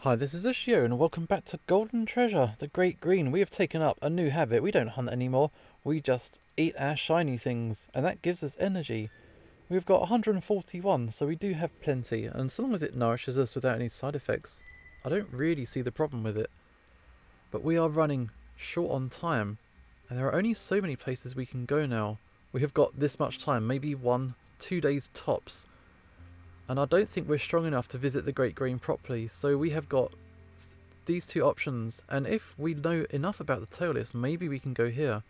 Hi, this is Ushio, and welcome back to Golden Treasure, the Great Green. We have taken up a new habit. We don't hunt anymore. We just eat our shiny things, and that gives us energy. We've got 141, so we do have plenty, and so long as it nourishes us without any side effects, I don't really see the problem with it. But we are running short on time, and there are only so many places we can go now. We have got this much time, maybe 1-2 days tops. And I don't think we're strong enough to visit the Great Green properly, so we have got these two options, and if we know enough about the tailless, maybe we can go here.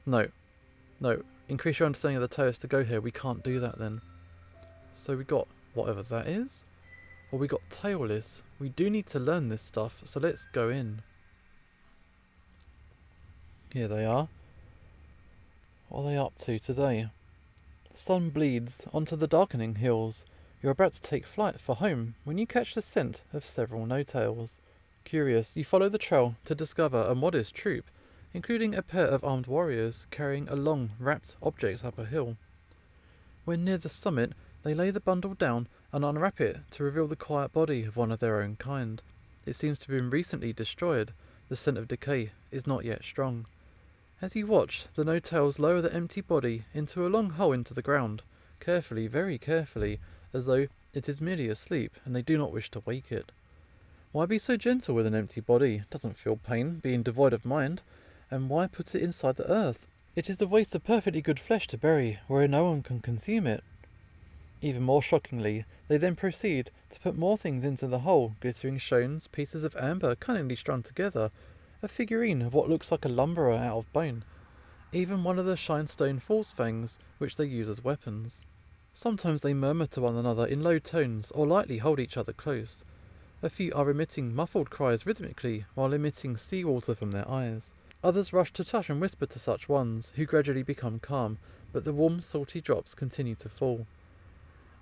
No. Increase your understanding of the tailless to go here. We can't do that then. So we got whatever that is, or we got tailless. We do need to learn this stuff, so let's go in. Here they are. What are they up to today? The sun bleeds onto the darkening hills. You're about to take flight for home when you catch the scent of several no-tails. Curious, you follow the trail to discover a modest troop, including a pair of armed warriors carrying a long, wrapped object up a hill. When near the summit, they lay the bundle down and unwrap it to reveal the quiet body of one of their own kind. It seems to have been recently destroyed. The scent of decay is not yet strong. As you watch, the no-tails lower the empty body into a long hole into the ground, carefully, very carefully, as though it is merely asleep and they do not wish to wake it. Why be so gentle with an empty body? It doesn't feel pain, being devoid of mind. And why put it inside the earth? It is a waste of perfectly good flesh to bury, where no one can consume it. Even more shockingly, they then proceed to put more things into the hole, glittering stones, pieces of amber cunningly strung together, a figurine of what looks like a lumberer out of bone, even one of the shinestone false fangs, which they use as weapons. Sometimes they murmur to one another in low tones, or lightly hold each other close. A few are emitting muffled cries rhythmically, while emitting seawater from their eyes. Others rush to touch and whisper to such ones, who gradually become calm, but the warm, salty drops continue to fall.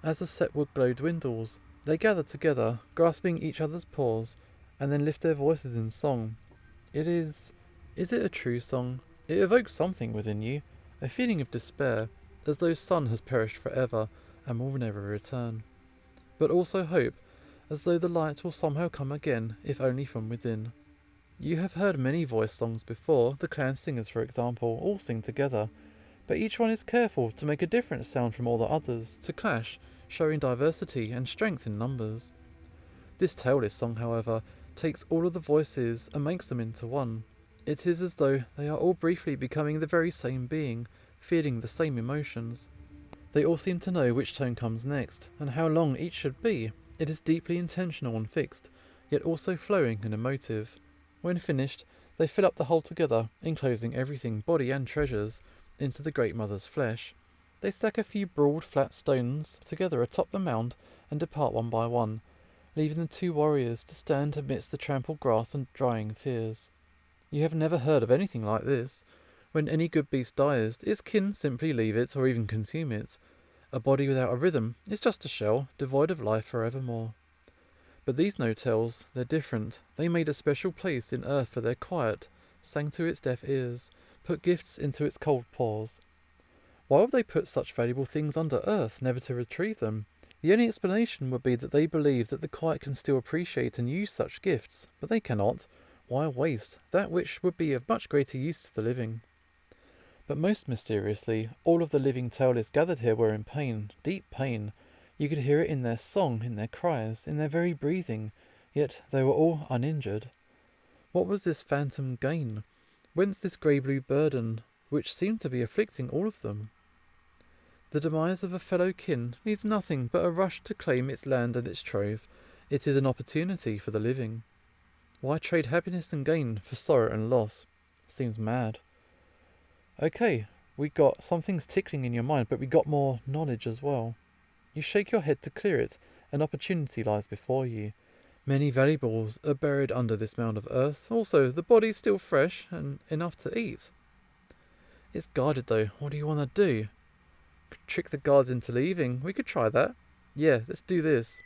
As the setwood glow dwindles, they gather together, grasping each other's paws, and then lift their voices in song. Is it a true song? It evokes something within you, a feeling of despair, as though sun has perished forever and will never return. But also hope, as though the light will somehow come again, if only from within. You have heard many voice songs before, the clan singers for example, all sing together, but each one is careful to make a different sound from all the others, to clash, showing diversity and strength in numbers. This tailless song, however, takes all of the voices and makes them into one. It is as though they are all briefly becoming the very same being, feeling the same emotions. They all seem to know which tone comes next, and how long each should be. It is deeply intentional and fixed, yet also flowing and emotive. When finished, they fill up the whole together, enclosing everything, body and treasures, into the Great Mother's flesh. They stack a few broad, flat stones together atop the mound and depart one by one, leaving the two warriors to stand amidst the trampled grass and drying tears. You have never heard of anything like this. When any good beast dies, its kin simply leave it or even consume it. A body without a rhythm is just a shell, devoid of life forevermore. But these no-tails, they're different. They made a special place in earth for their quiet, sang to its deaf ears, put gifts into its cold paws. Why would they put such valuable things under earth, never to retrieve them? The only explanation would be that they believe that the quiet can still appreciate and use such gifts, but they cannot. Why waste that which would be of much greater use to the living? But most mysteriously, all of the living tailless gathered here were in pain, deep pain. You could hear it in their song, in their cries, in their very breathing, yet they were all uninjured. What was this phantom gain? Whence this grey-blue burden, which seemed to be afflicting all of them? The demise of a fellow kin needs nothing but a rush to claim its land and its trove. It is an opportunity for the living. Why trade happiness and gain for sorrow and loss? Seems mad. Okay, we got some things tickling in your mind, but we got more knowledge as well. You shake your head to clear it. An opportunity lies before you. Many valuables are buried under this mound of earth. Also, the body's still fresh and enough to eat. It's guarded though. What do you want to do? Trick the guards into leaving. We could try that. Yeah, let's do this.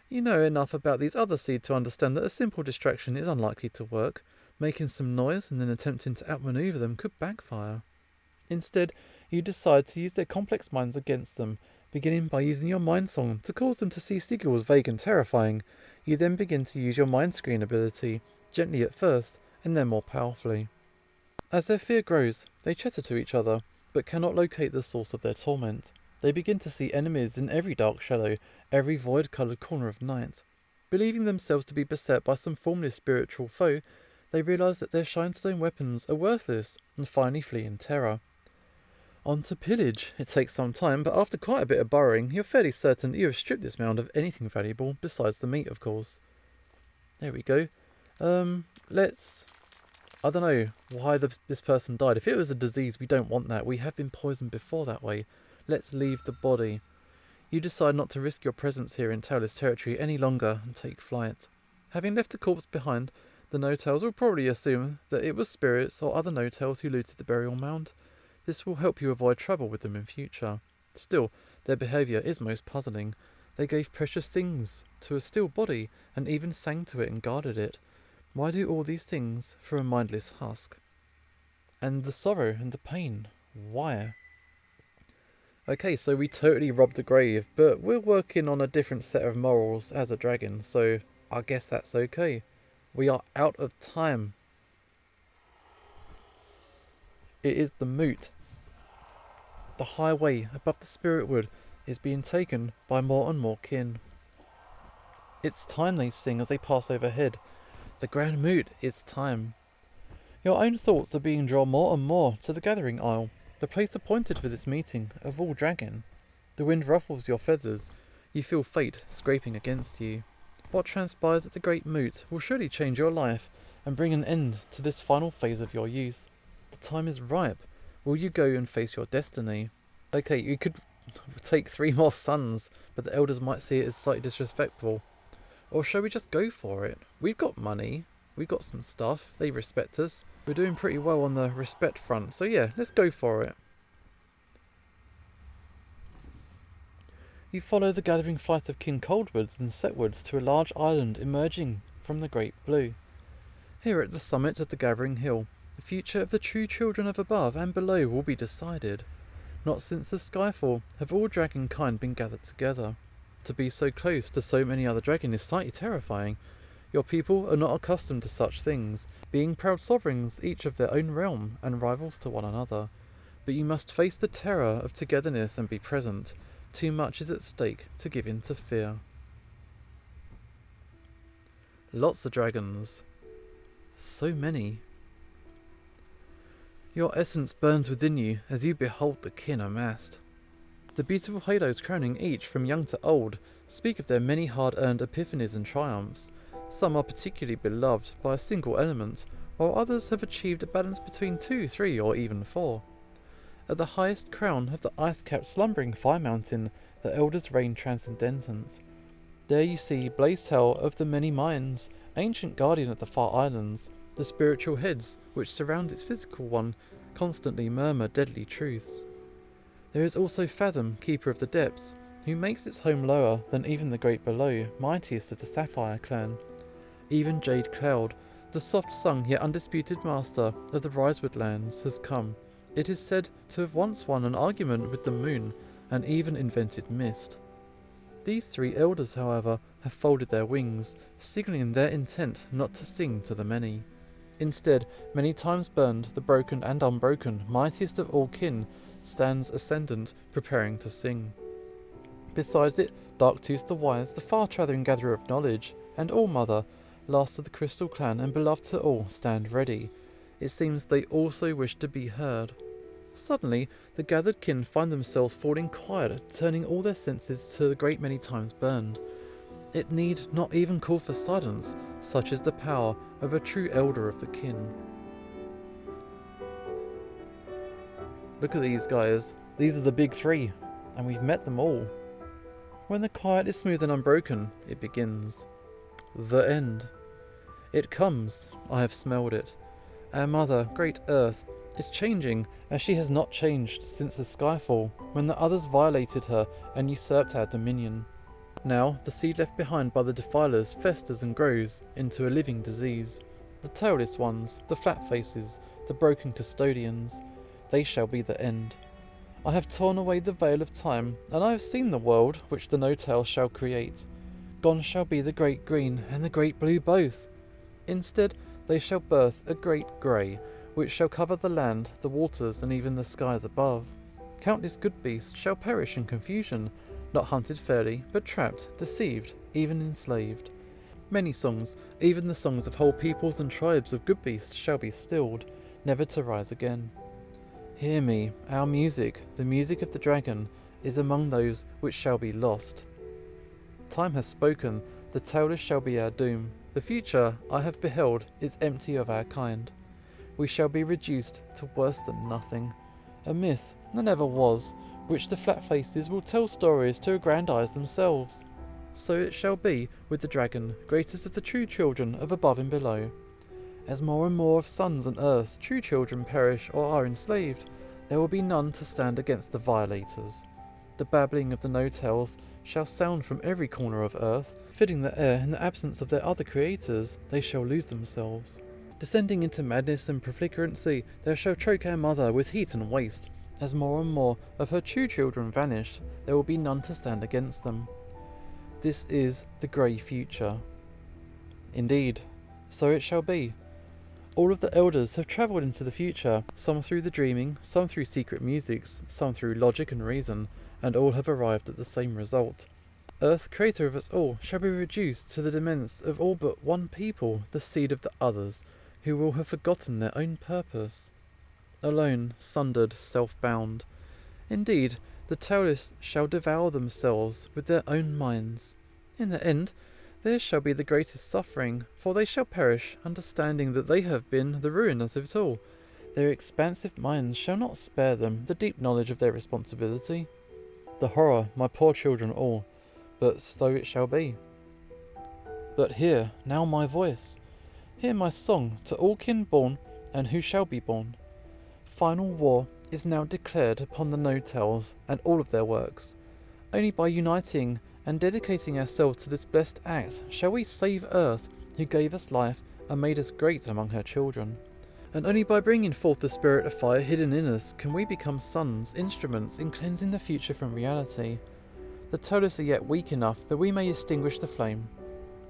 You know enough about these other seeds to understand that a simple distraction is unlikely to work. Making some noise and then attempting to outmaneuver them could backfire. Instead, you decide to use their complex minds against them, beginning by using your mind song to cause them to see seagulls vague and terrifying. You then begin to use your mind screen ability, gently at first, and then more powerfully. As their fear grows, they chatter to each other, but cannot locate the source of their torment. They begin to see enemies in every dark shadow, every void-coloured corner of night. Believing themselves to be beset by some formless spiritual foe, they realise that their shinestone weapons are worthless, and finally flee in terror. On to pillage. It takes some time, but after quite a bit of burrowing, you're fairly certain that you have stripped this mound of anything valuable, besides the meat, of course. There we go. Let's... I don't know why this person died. If it was a disease, we don't want that. We have been poisoned before that way. Let's leave the body. You decide not to risk your presence here in Tailless territory any longer and take flight. Having left the corpse behind, the no-tails will probably assume that it was spirits or other no-tails who looted the burial mound. This will help you avoid trouble with them in future. Still, their behaviour is most puzzling. They gave precious things to a still body and even sang to it and guarded it. Why do all these things for a mindless husk? And the sorrow and the pain, why? Okay, so we totally robbed a grave, but we're working on a different set of morals as a dragon, so I guess that's okay. We are out of time. It is the moot. The highway above the spirit wood is being taken by more and more kin. It's time, they sing as they pass overhead. The grand moot, it's time. Your own thoughts are being drawn more and more to the gathering isle, the place appointed for this meeting of all dragon. The wind ruffles your feathers. You feel fate scraping against you. What transpires at the great moot will surely change your life and bring an end to this final phase of your youth. The time is ripe. Will you go and face your destiny? Okay, you could take 3 more sons, but the elders might see it as slightly disrespectful. Or shall we just go for it? We've got money. We've got some stuff. They respect us. We're doing pretty well on the respect front. So yeah, let's go for it. You follow the gathering flight of King Coldwoods and Setwoods to a large island emerging from the great blue. Here at the summit of the gathering hill, the future of the true children of above and below will be decided. Not since the Skyfall have all dragon kind been gathered together. To be so close to so many other dragons is slightly terrifying. Your people are not accustomed to such things, being proud sovereigns each of their own realm and rivals to one another. But you must face the terror of togetherness and be present. Too much is at stake to give in to fear. Lots of dragons. So many. Your essence burns within you as you behold the kin amassed. The beautiful halos crowning each from young to old speak of their many hard-earned epiphanies and triumphs. Some are particularly beloved by a single element, while others have achieved a balance between 2, 3 or even 4. At the highest crown of the ice-capped slumbering fire mountain, the elders reign transcendent. There you see Blazetail of the many minds, ancient guardian of the far islands. The spiritual heads, which surround its physical one, constantly murmur deadly truths. There is also Fathom, keeper of the depths, who makes its home lower than even the great below, mightiest of the Sapphire clan. Even Jade Cloud, the soft-sung yet undisputed master of the Risewood lands, has come. It is said to have once won an argument with the moon, and even invented mist. These 3 elders, however, have folded their wings, signalling their intent not to sing to the many. Instead, many times burned, the broken and unbroken, mightiest of all kin, stands ascendant, preparing to sing. Besides it, Darktooth the Wise, the far-travelling gatherer of knowledge, and All-Mother, last of the Crystal Clan and beloved to all, stand ready. It seems they also wish to be heard. Suddenly, the gathered kin find themselves falling quiet, turning all their senses to the great many times burned. It need not even call for silence, such is the power of a true elder of the kin. Look at these guys. These are the big 3, and we've met them all. When the quiet is smooth and unbroken, it begins. The end. It comes. I have smelled it. Our mother, Great Earth, is changing as she has not changed since the Skyfall, when the others violated her and usurped our dominion. Now, the seed left behind by the defilers festers and grows into a living disease. The tailless ones, the flat faces, the broken custodians, they shall be the end. I have torn away the veil of time, and I have seen the world which the no-tail shall create. Gone shall be the great green and the great blue both. Instead, they shall birth a great grey, which shall cover the land, the waters, and even the skies above. Countless good beasts shall perish in confusion, not hunted fairly, but trapped, deceived, even enslaved. Many songs, even the songs of whole peoples and tribes of good beasts, shall be stilled, never to rise again. Hear me, our music, the music of the dragon, is among those which shall be lost. Time has spoken, the tailless shall be our doom. The future, I have beheld, is empty of our kind. We shall be reduced to worse than nothing. A myth that never was, which the flat faces will tell stories to aggrandise themselves. So it shall be with the dragon, greatest of the true children of above and below. As more and more of suns and earths true children perish or are enslaved, there will be none to stand against the violators. The babbling of the no-tells shall sound from every corner of earth, filling the air in the absence of their other creators. They shall lose themselves. Descending into madness and profligacy, they shall choke our mother with heat and waste. As more and more of her true children vanish, there will be none to stand against them. This is the grey future. Indeed, so it shall be. All of the elders have travelled into the future, some through the dreaming, some through secret musics, some through logic and reason, and all have arrived at the same result. Earth, creator of us all, shall be reduced to the demesnes of all but one people, the seed of the others, who will have forgotten their own purpose. Alone, sundered, self-bound. Indeed, the tailless shall devour themselves with their own minds. In the end, theirs shall be the greatest suffering, for they shall perish, understanding that they have been the ruin of it all. Their expansive minds shall not spare them the deep knowledge of their responsibility. The horror, my poor children all, but so it shall be. But hear now my voice, hear my song to all kin born and who shall be born. Final war is now declared upon the no-tells and all of their works. Only by uniting and dedicating ourselves to this blessed act shall we save Earth, who gave us life and made us great among her children. And only by bringing forth the spirit of fire hidden in us can we become sons, instruments in cleansing the future from reality. The tailless are yet weak enough that we may extinguish the flame,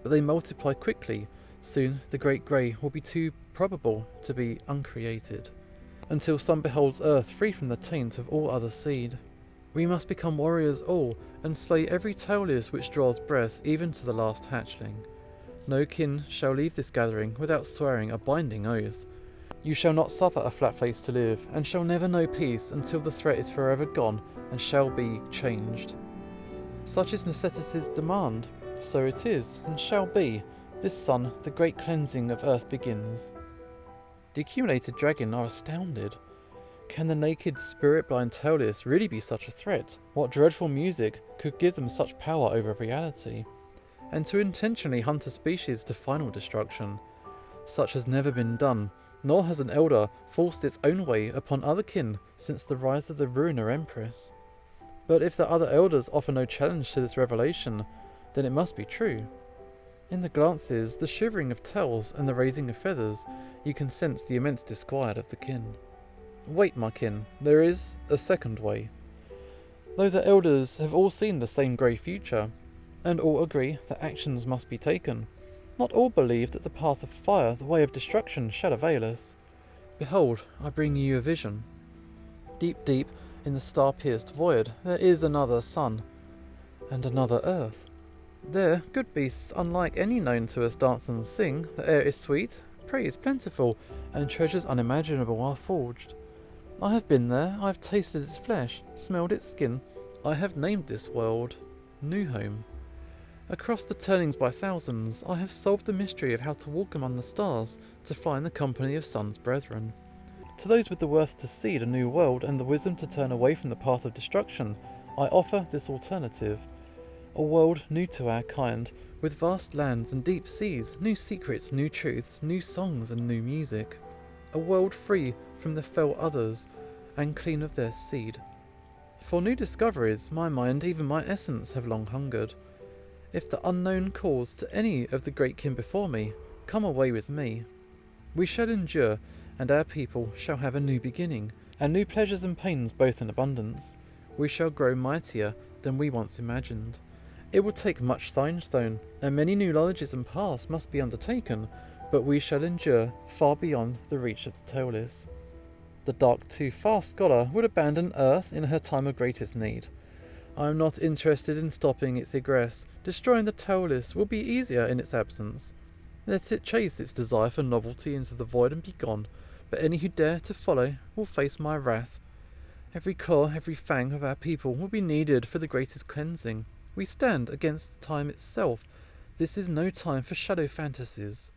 but they multiply quickly. Soon the great grey will be too probable to be uncreated, until some beholds Earth free from the taint of all other seed. We must become warriors all, and slay every tailless which draws breath, even to the last hatchling. No kin shall leave this gathering without swearing a binding oath. You shall not suffer a flat face to live, and shall never know peace until the threat is forever gone, and shall be changed. Such is necessity's demand, so it is, and shall be. This sun, the great cleansing of earth begins. The accumulated dragon are astounded. Can the naked, spirit-blind tailless really be such a threat? What dreadful music could give them such power over reality? And to intentionally hunt a species to final destruction? Such has never been done, nor has an elder forced its own way upon other kin since the rise of the Ruiner Empress. But if the other elders offer no challenge to this revelation, then it must be true. In the glances, the shivering of tails, and the raising of feathers, you can sense the immense disquiet of the kin. Wait, my kin, there is a second way. Though the elders have all seen the same grey future, and all agree that actions must be taken, not all believe that the path of fire, the way of destruction, shall avail us. Behold, I bring you a vision. Deep, deep in the star-pierced void, there is another sun, and another earth. There, good beasts unlike any known to us dance and sing, the air is sweet, prey is plentiful, and treasures unimaginable are forged. I have been there, I have tasted its flesh, smelled its skin, I have named this world New Home. Across the turnings by thousands, I have solved the mystery of how to walk among the stars, to fly in the company of suns' brethren. To those with the worth to seed a new world and the wisdom to turn away from the path of destruction, I offer this alternative. A world new to our kind, with vast lands and deep seas, new secrets, new truths, new songs and new music. A world free from the fell others, and clean of their seed. For new discoveries, my mind, even my essence, have long hungered. If the unknown calls to any of the great kin before me, come away with me. We shall endure, and our people shall have a new beginning, and new pleasures and pains both in abundance. We shall grow mightier than we once imagined, It will take much stone, and many new knowledges and paths must be undertaken, but we shall endure far beyond the reach of the tailless. The dark too fast scholar would abandon Earth in her time of greatest need. I am not interested in stopping its egress. Destroying the tailless will be easier in its absence. Let it chase its desire for novelty into the void and be gone, but any who dare to follow will face my wrath. Every claw, every fang of our people will be needed for the greatest cleansing. We stand against time itself. This is no time for shadow fantasies.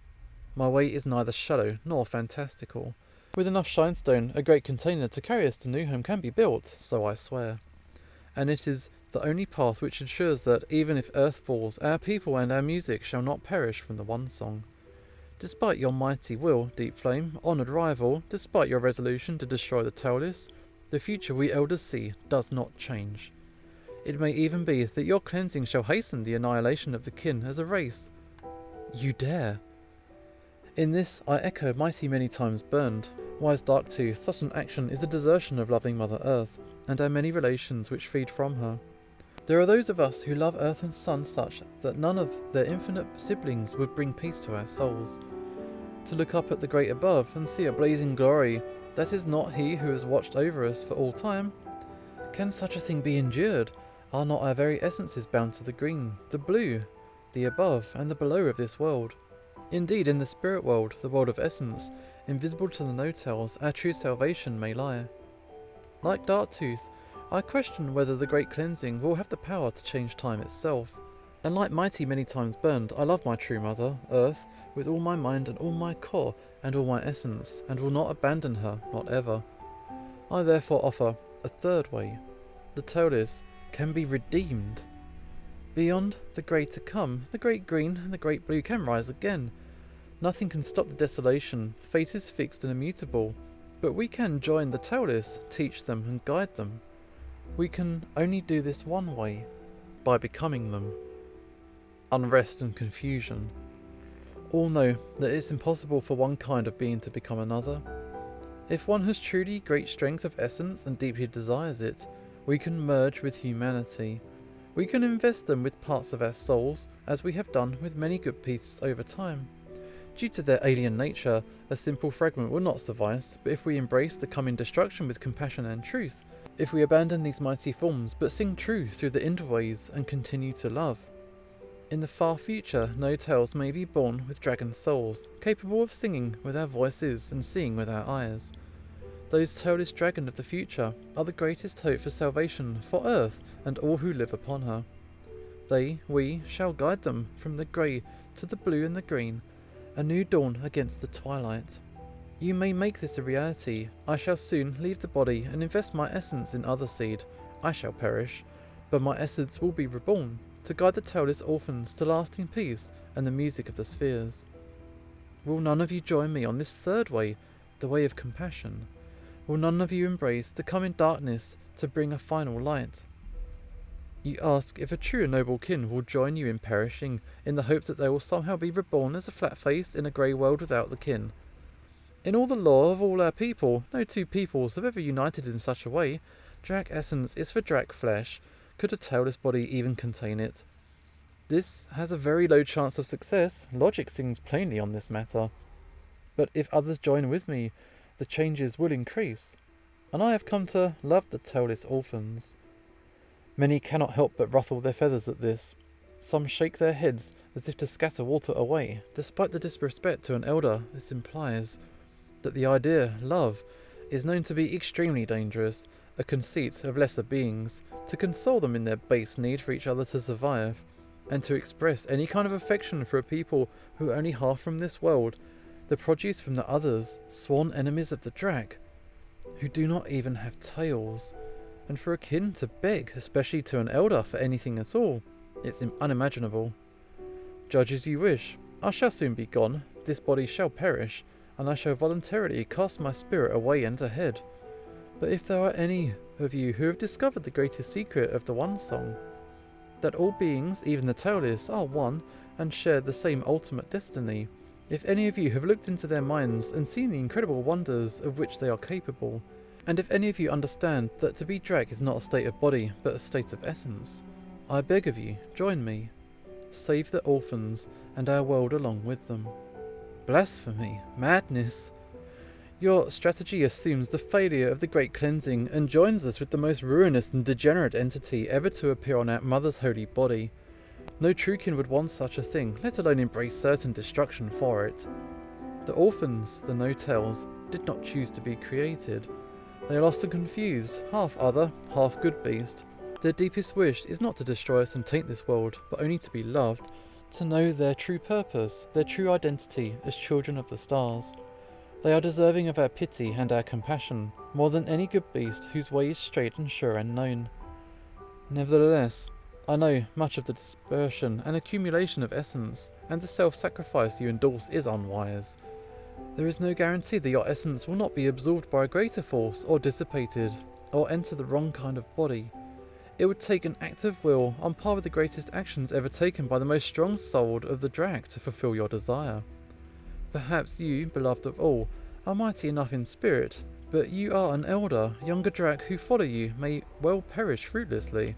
My way is neither shadow nor fantastical. With enough shinestone, a great container to carry us to New Home can be built, so I swear. And it is the only path which ensures that, even if earth falls, our people and our music shall not perish from the one song. Despite your mighty will, Deep Flame, honoured rival, despite your resolution to destroy the tailless, the future we elders see does not change. It may even be that your cleansing shall hasten the annihilation of the kin as a race. You dare. In this I echo mighty many times burned. Wise Darktooth, such an action is a desertion of loving Mother Earth, and our many relations which feed from her. There are those of us who love Earth and Sun such that none of their infinite siblings would bring peace to our souls. To look up at the great above and see a blazing glory, that is not he who has watched over us for all time. Can such a thing be endured? Are not our very essences bound to the green, the blue, the above and the below of this world? Indeed, in the spirit world, the world of essence, invisible to the no-tells, our true salvation may lie. Like Darktooth, I question whether the great cleansing will have the power to change time itself. And like mighty many times burned, I love my true mother, Earth, with all my mind and all my core and all my essence, and will not abandon her, not ever. I therefore offer a third way. The tailless can be redeemed. Beyond the grey to come, the great green and the great blue can rise again. Nothing can stop the desolation, fate is fixed and immutable, but we can join the tailless, teach them and guide them. We can only do this one way, by becoming them. Unrest and confusion. All know that it's impossible for one kind of being to become another. If one has truly great strength of essence and deeply desires it, we can merge with humanity. We can invest them with parts of our souls, as we have done with many good pieces over time. Due to their alien nature, a simple fragment will not suffice, but if we embrace the coming destruction with compassion and truth, if we abandon these mighty forms but sing true through the interways and continue to love, in the far future no tales may be born with dragon souls, capable of singing with our voices and seeing with our eyes. Those tailless dragon of the future are the greatest hope for salvation for Earth and all who live upon her. We, shall guide them from the grey to the blue and the green, a new dawn against the twilight. You may make this a reality. I shall soon leave the body and invest my essence in other seed. I shall perish, but my essence will be reborn, to guide the tailless orphans to lasting peace and the music of the spheres. Will none of you join me on this third way, the way of compassion? Will none of you embrace the coming darkness to bring a final light? You ask if a true and noble kin will join you in perishing, in the hope that they will somehow be reborn as a flat face in a grey world without the kin. In all the lore of all our people, no two peoples have ever united in such a way. Draak essence is for Draak flesh. Could a tailless body even contain it? This has a very low chance of success. Logic sings plainly on this matter. But if others join with me, the changes will increase. And I have come to love the tailless orphans. Many cannot help but ruffle their feathers at this. Some shake their heads as if to scatter water away. Despite the disrespect to an elder, this implies that the idea, love, is known to be extremely dangerous, a conceit of lesser beings, to console them in their base need for each other to survive, and to express any kind of affection for a people who are only half from this world, the produce from the others, sworn enemies of the Draak, who do not even have tails, and for a kin to beg, especially to an elder, for anything at all, it's unimaginable. Judge as you wish. I shall soon be gone, this body shall perish, and I shall voluntarily cast my spirit away and ahead. But if there are any of you who have discovered the greatest secret of the One Song, that all beings, even the tailless, are one and share the same ultimate destiny, if any of you have looked into their minds and seen the incredible wonders of which they are capable, and if any of you understand that to be Draak is not a state of body but a state of essence, I beg of you, join me. Save the orphans and our world along with them. Blasphemy, madness. Your strategy assumes the failure of the Great Cleansing and joins us with the most ruinous and degenerate entity ever to appear on our mother's holy body. No true kin would want such a thing, let alone embrace certain destruction for it. The orphans, the no-tails, did not choose to be created. They are lost and confused, half other, half good beast. Their deepest wish is not to destroy us and taint this world, but only to be loved, to know their true purpose, their true identity as children of the stars. They are deserving of our pity and our compassion, more than any good beast whose way is straight and sure and known. Nevertheless, I know much of the dispersion and accumulation of essence, and the self-sacrifice you endorse is unwise. There is no guarantee that your essence will not be absorbed by a greater force, or dissipated, or enter the wrong kind of body. It would take an active will on par with the greatest actions ever taken by the most strong-souled of the Draak to fulfill your desire. Perhaps you, beloved of all, are mighty enough in spirit, but you are an elder, younger Draak who follow you may well perish fruitlessly.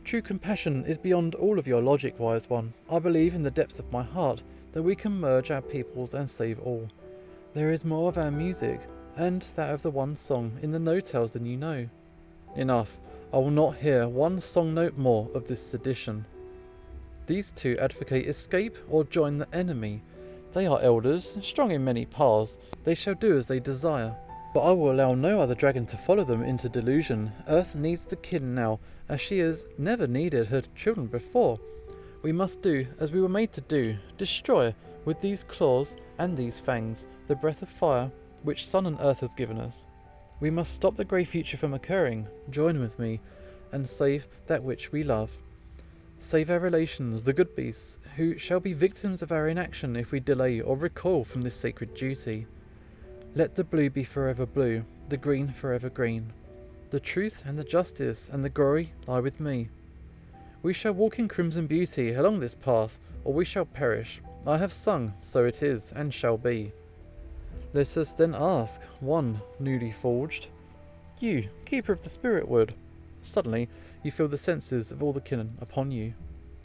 True compassion is beyond all of your logic, wise one. I believe in the depths of my heart that we can merge our peoples and save all. There is more of our music, and that of the one song, in the no-tails than you know. Enough. I will not hear one song note more of this sedition. These two advocate escape or join the enemy. They are elders, strong in many paths. They shall do as they desire. But I will allow no other dragon to follow them into delusion. Earth needs the kin now, as she has never needed her children before. We must do as we were made to do, destroy, with these claws and these fangs, the breath of fire which sun and earth has given us. We must stop the grey future from occurring, join with me, and save that which we love. Save our relations, the good beasts, who shall be victims of our inaction if we delay or recoil from this sacred duty. Let the blue be forever blue, the green forever green. The truth and the justice and the glory lie with me. We shall walk in crimson beauty along this path, or we shall perish. I have sung, so it is, and shall be. Let us then ask, one newly forged. You, keeper of the spirit wood. Suddenly, you feel the senses of all the kin upon you.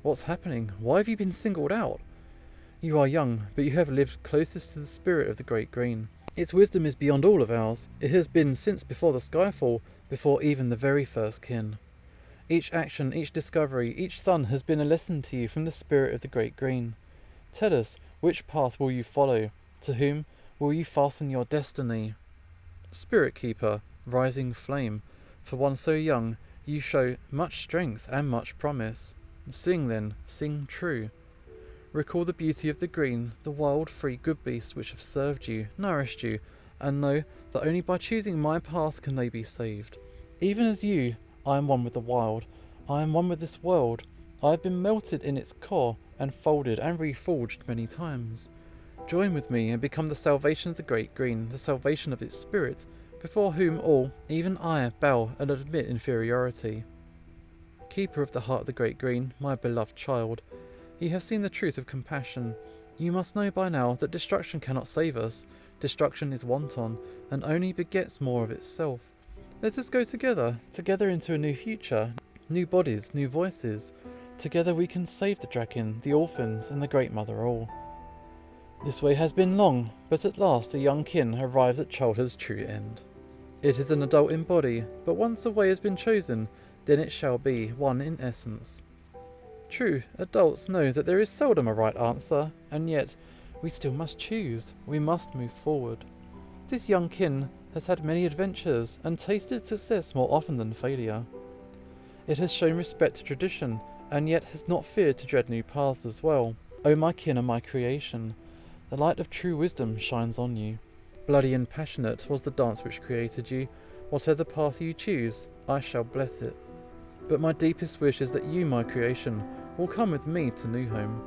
What's happening? Why have you been singled out? You are young, but you have lived closest to the spirit of the Great Green. Its wisdom is beyond all of ours. It has been since before the skyfall, before even the very first kin. Each action, each discovery, each sun has been a lesson to you from the spirit of the Great Green. Tell us, which path will you follow? To whom will you fasten your destiny? Spirit Keeper, rising flame, for one so young, you show much strength and much promise. Sing then, sing true. Recall the beauty of the green, the wild, free good beasts which have served you, nourished you, and know that only by choosing my path can they be saved. Even as you, I am one with the wild. I am one with this world. I have been melted in its core, and folded and reforged many times. Join with me and become the salvation of the Great Green, the salvation of its spirit, before whom all, even I, bow and admit inferiority. Keeper of the heart of the Great Green, my beloved child, you have seen the truth of compassion. You must know by now that destruction cannot save us. Destruction is wanton, and only begets more of itself. Let us go together into a new future, new bodies, new voices. Together we can save the Draken, the orphans, and the Great Mother all. This way has been long, but at last a young kin arrives at childhood's true end. It is an adult in body, but once a way has been chosen, then it shall be one in essence. True, adults know that there is seldom a right answer, and yet we still must choose. We must move forward. This young kin has had many adventures and tasted success more often than failure. It has shown respect to tradition, and yet has not feared to tread new paths as well. O my kin and my creation, the light of true wisdom shines on you. Bloody and passionate was the dance which created you. Whatever path you choose, I shall bless it. But my deepest wish is that you, my creation, will come with me to New Home.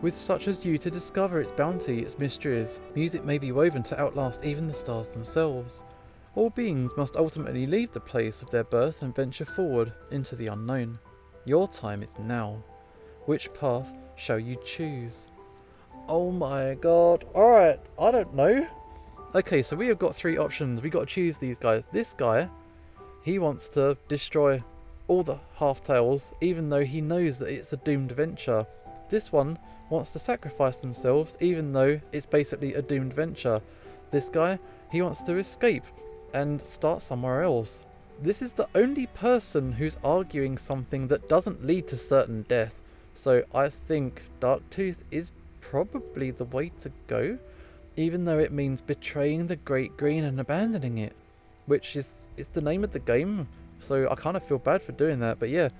With such as you to discover its bounty, its mysteries, music may be woven to outlast even the stars themselves. All beings must ultimately leave the place of their birth and venture forward into the unknown. Your time is now. Which path shall you choose? Oh my god. Alright, I don't know. Okay, so we have got three options. We got to choose these guys. This guy, he wants to destroy all the half-tails, even though he knows that it's a doomed venture. This one wants to sacrifice themselves, even though it's basically a doomed venture. This guy, he wants to escape and start somewhere else. This is the only person who's arguing something that doesn't lead to certain death. So I think Darktooth is probably the way to go, even though it means betraying the Great Green and abandoning it, which is the name of the game. So I kind of feel bad for doing that, but yeah.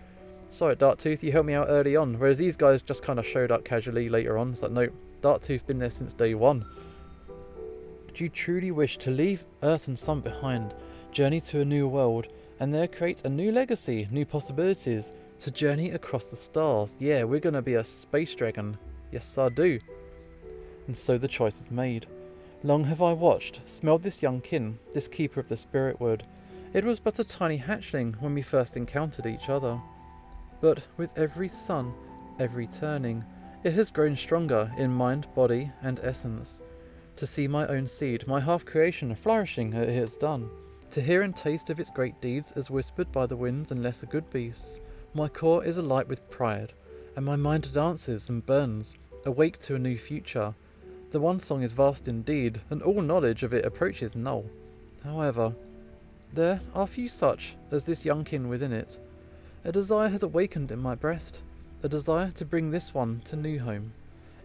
Sorry, Darktooth, you helped me out early on, whereas these guys just kind of showed up casually later on. It's like, no, Darktooth been there since day one. Do you truly wish to leave Earth and Sun behind, journey to a new world, and there create a new legacy, new possibilities, to journey across the stars? Yeah, we're going to be a space dragon. Yes, I do. And so the choice is made. Long have I watched, smelled this young kin, this keeper of the spirit wood. It was but a tiny hatchling when we first encountered each other. But with every sun, every turning, it has grown stronger in mind, body, and essence. To see my own seed, my half-creation, flourishing it has done. To hear and taste of its great deeds as whispered by the winds and lesser good beasts. My core is alight with pride, and my mind dances and burns, awake to a new future. The one song is vast indeed, and all knowledge of it approaches null. However, there are few such as this young kin within it. A desire has awakened in my breast, a desire to bring this one to new home.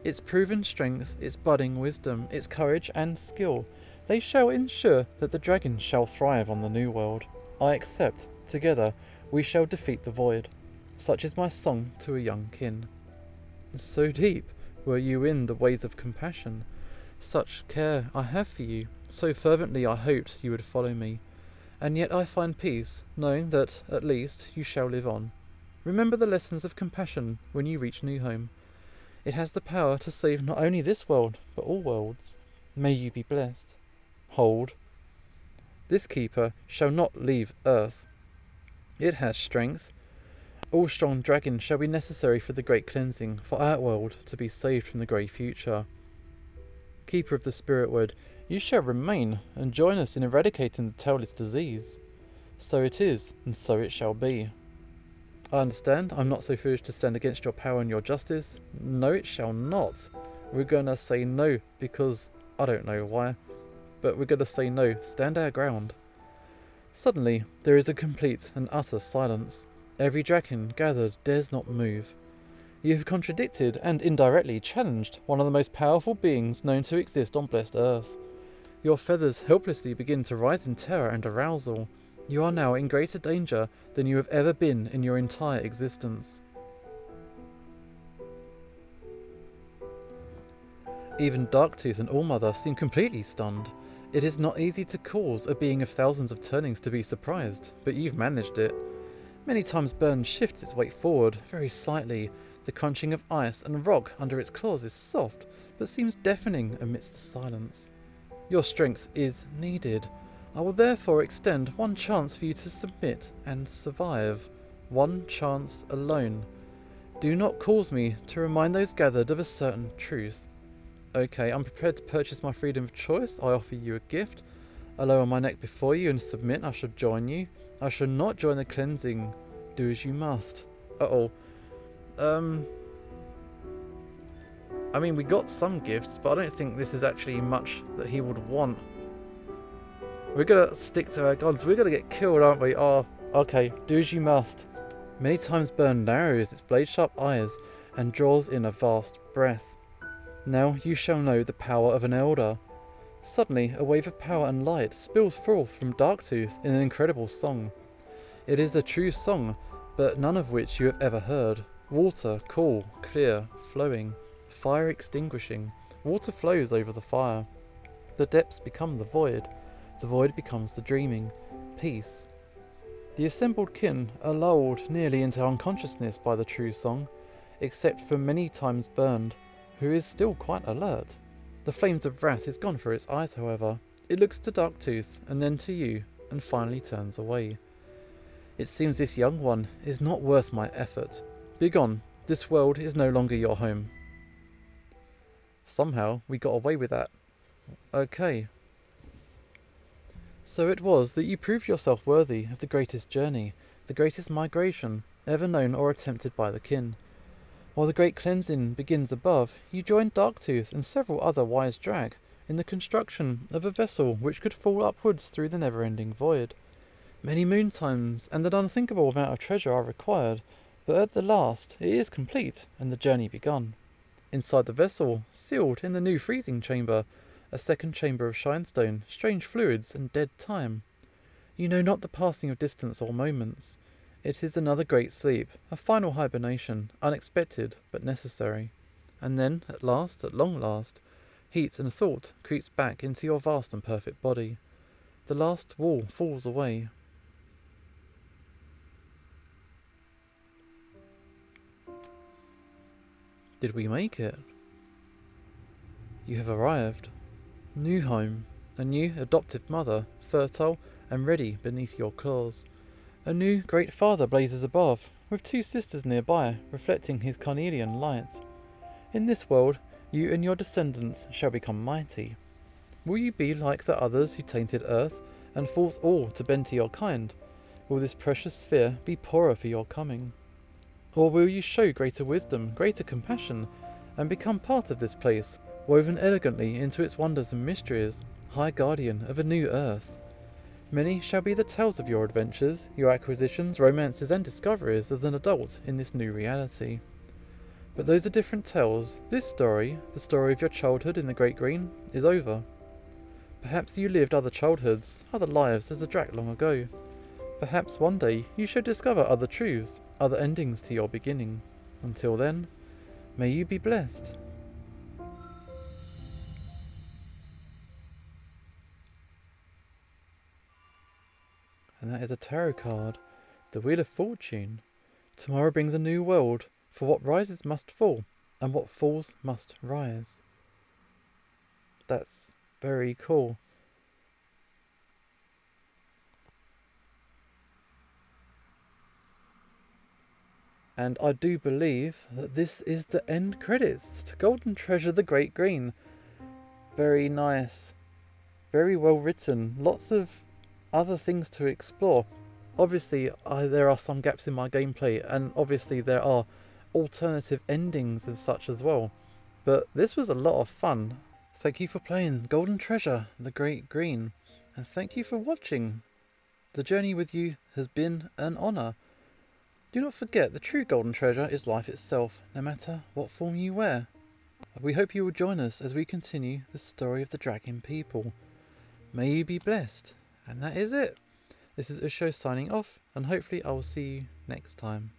Its proven strength, its budding wisdom, its courage and skill, they shall ensure that the dragon shall thrive on the new world. I accept, together we shall defeat the void. Such is my song to a young kin. So deep were you in the ways of compassion, such care I have for you, so fervently I hoped you would follow me. And yet I find peace, knowing that, at least, you shall live on. Remember the lessons of compassion when you reach new home. It has the power to save not only this world, but all worlds. May you be blessed. Hold. This keeper shall not leave Earth. It has strength. All strong dragons shall be necessary for the great cleansing, for our world to be saved from the grey future. Keeper of the spirit wood, you shall remain and join us in eradicating the tailless disease. So it is, and so it shall be. I understand, I'm not so foolish to stand against your power and your justice. No, it shall not. We're going to say no, because I don't know why. But we're going to say no, stand our ground. Suddenly, there is a complete and utter silence. Every dragon gathered dares not move. You have contradicted and indirectly challenged one of the most powerful beings known to exist on blessed Earth. Your feathers helplessly begin to rise in terror and arousal. You are now in greater danger than you have ever been in your entire existence. Even Darktooth and Allmother seem completely stunned. It is not easy to cause a being of thousands of turnings to be surprised, but you've managed it. Many times Burn shifts its weight forward, very slightly. The crunching of ice and rock under its claws is soft, but seems deafening amidst the silence. Your strength is needed. I will therefore extend one chance for you to submit and survive. One chance alone. Do not cause me to remind those gathered of a certain truth. Okay, I'm prepared to purchase my freedom of choice. I offer you a gift. I lower my neck before you and submit. I shall join you. I shall not join the cleansing. Do as you must. Uh-oh. I mean, we got some gifts, but I don't think this is actually much that he would want. We're gonna stick to our guns. We're gonna get killed, aren't we? Oh, okay. Do as you must. Many times Burn narrows its blade-sharp eyes and draws in a vast breath. Now you shall know the power of an elder. Suddenly, a wave of power and light spills forth from Darktooth in an incredible song. It is a true song, but none of which you have ever heard. Water, cool, clear, flowing. Fire extinguishing. Water flows over the fire. The depths become the void becomes the dreaming. Peace. The assembled kin are lulled nearly into unconsciousness by the true song, except for many times Burned, who is still quite alert. The flames of wrath is gone for its eyes, however. It looks to Darktooth, and then to you, and finally turns away. It seems this young one is not worth my effort. Begone, this world is no longer your home. Somehow we got away with that. Okay. So it was that you proved yourself worthy of the greatest journey, the greatest migration ever known or attempted by the kin. While the great cleansing begins above, you join Darktooth and several other wise Draak in the construction of a vessel which could fall upwards through the never-ending void. Many moon times and an unthinkable amount of treasure are required, but at the last it is complete and the journey begun. Inside the vessel, sealed in the new freezing chamber, a second chamber of shinestone, strange fluids, and dead time. You know not the passing of distance or moments. It is another great sleep, a final hibernation, unexpected but necessary. And then, at long last, heat and thought creeps back into your vast and perfect body. The last wall falls away. Did we make it? You have arrived. New home, a new adoptive mother, fertile and ready beneath your claws. A new great father blazes above, with two sisters nearby, reflecting his carnelian light. In this world, you and your descendants shall become mighty. Will you be like the others who tainted earth, and force all to bend to your kind? Will this precious sphere be poorer for your coming? Or will you show greater wisdom, greater compassion, and become part of this place, woven elegantly into its wonders and mysteries, high guardian of a new earth? Many shall be the tales of your adventures, your acquisitions, romances and discoveries as an adult in this new reality. But those are different tales. This story, the story of your childhood in the Great Green, is over. Perhaps you lived other childhoods, other lives as a Draak long ago. Perhaps one day you shall discover other truths, other endings to your beginning. Until then, may you be blessed. And that is a tarot card, the Wheel of Fortune. Tomorrow brings a new world, for what rises must fall, and what falls must rise. That's very cool. And I do believe that this is the end credits to Golden Treasure the Great Green. Very nice. Very well written. Lots of other things to explore. Obviously, there are some gaps in my gameplay, and obviously there are alternative endings and such as well. But this was a lot of fun. Thank you for playing Golden Treasure the Great Green, and thank you for watching. The journey with you has been an honour. Do not forget, the true golden treasure is life itself, no matter what form you wear. We hope you will join us as we continue the story of the dragon people. May you be blessed. And that is it. This is Usho signing off, and hopefully I will see you next time.